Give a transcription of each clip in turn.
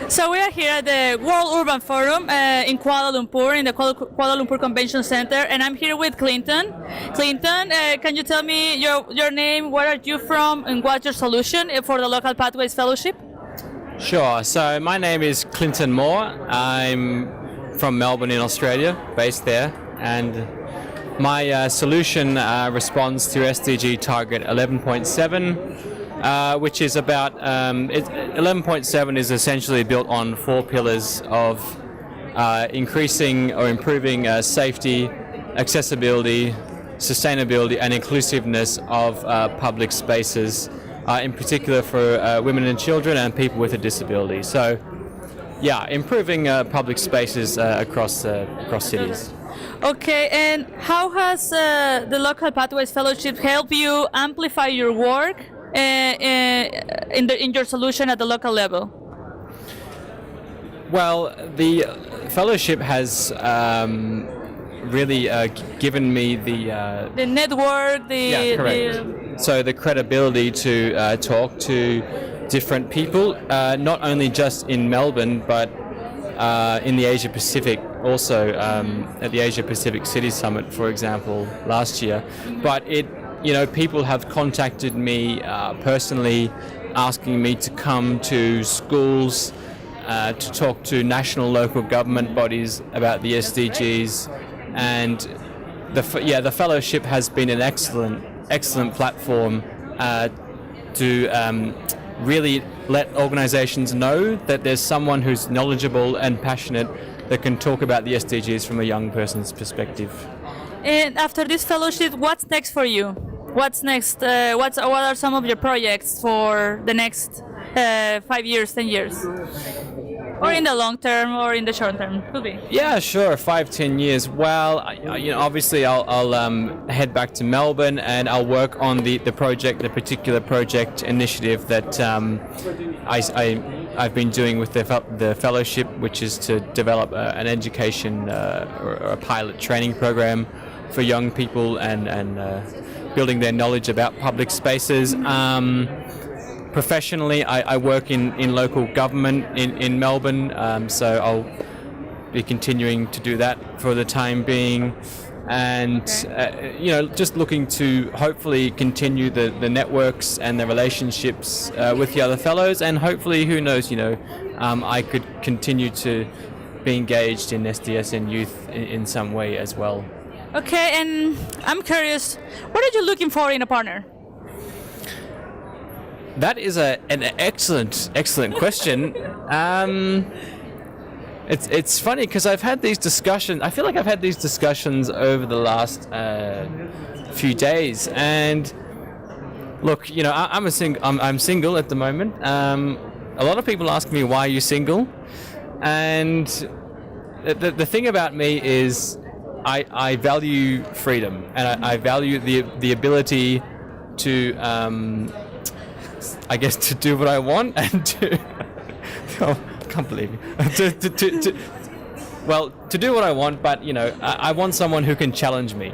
So we are here at the World Urban Forum in Kuala Lumpur, in the Kuala Lumpur Convention Center, and I'm here with Clinton. Clinton, can you tell me your name, where are you from, and what's your solution for the Local Pathways Fellowship? Sure. So my name is Clinton Moore. I'm from Melbourne in Australia, based there, and my solution responds to SDG target 11.7, which is about 11.7 is essentially built on 4 pillars of increasing or improving safety, accessibility, sustainability, and inclusiveness of public spaces, in particular for women and children and people with a disability. So, yeah, improving public spaces across cities. Okay, and how has the Local Pathways Fellowship helped you amplify your work in your solution at the local level? Well, the fellowship has really given me the network, so the credibility to talk to different people, not only just in Melbourne, but in the Asia Pacific, also at the Asia Pacific City Summit, for example, last year. But people have contacted me personally, asking me to come to schools, to talk to national, local government bodies about the SDGs, and the fellowship has been an excellent platform to really let organizations know that there's someone who's knowledgeable and passionate that can talk about the SDGs from a young person's perspective. And after this fellowship, what's next for you? What's next? What are some of your projects for the next 5 years, 10 years? Or in the long term, or in the short term, could be. Yeah, sure. 5-10 years. Well, obviously, I'll head back to Melbourne, and I'll work on the particular project initiative that I've been doing with the fellowship, which is to develop an education or a pilot training program for young people and building their knowledge about public spaces. Professionally, I work in local government in Melbourne, so I'll be continuing to do that for the time being, and just looking to hopefully continue the networks and the relationships with the other fellows, and hopefully, who knows, I could continue to be engaged in SDS and youth in some way as well. Okay, and I'm curious, what are you looking for in a partner? That is an excellent question. It's funny because I've had these discussions. I feel like I've had these discussions over the last few days. And look, I'm single at the moment. A lot of people ask me, why are you single? And the thing about me is I value freedom, and I value the ability to I guess to do what I want and to I can't believe you. to do what I want, but I want someone who can challenge my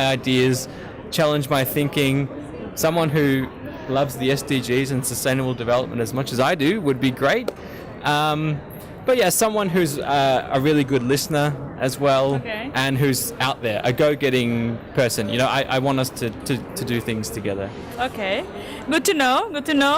ideas, challenge my thinking. Someone who loves the SDGs and sustainable development as much as I do would be great. But yeah, someone who's a really good listener as well, okay, and who's out there, a go-getting person. I want us to do things together. Okay, good to know.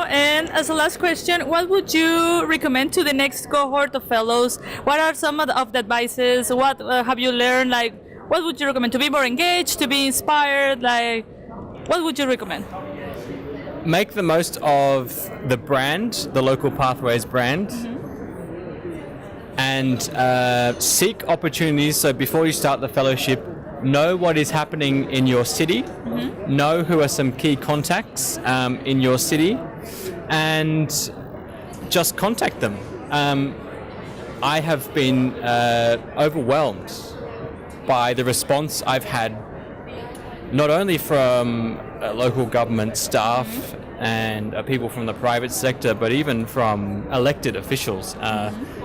And as a last question, what would you recommend to the next cohort of fellows? What are some of the advices? What have you learned? Like, what would you recommend to be more engaged, to be inspired? Like, what would you recommend? Make the most of the brand, the Local Pathways brand. Mm-hmm. And seek opportunities. So before you start the fellowship, know what is happening in your city, mm-hmm, know who are some key contacts in your city, and just contact them. I have been overwhelmed by the response I've had, not only from local government staff, mm-hmm, and people from the private sector, but even from elected officials. Mm-hmm.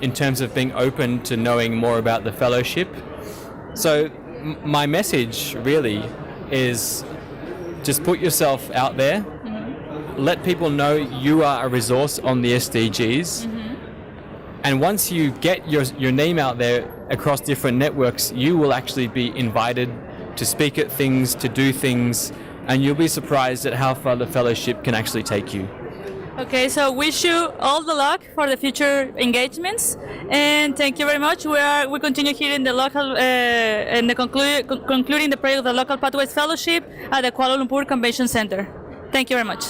In terms of being open to knowing more about the fellowship. So my message really is just put yourself out there, mm-hmm, let people know you are a resource on the SDGs, mm-hmm, And once you get your name out there across different networks, you will actually be invited to speak at things, to do things, and you'll be surprised at how far the fellowship can actually take you. Okay, so wish you all the luck for the future engagements, and thank you very much. We continue here in the local in the concluding the project of the Local Pathways Fellowship at the Kuala Lumpur Convention Center. Thank you very much.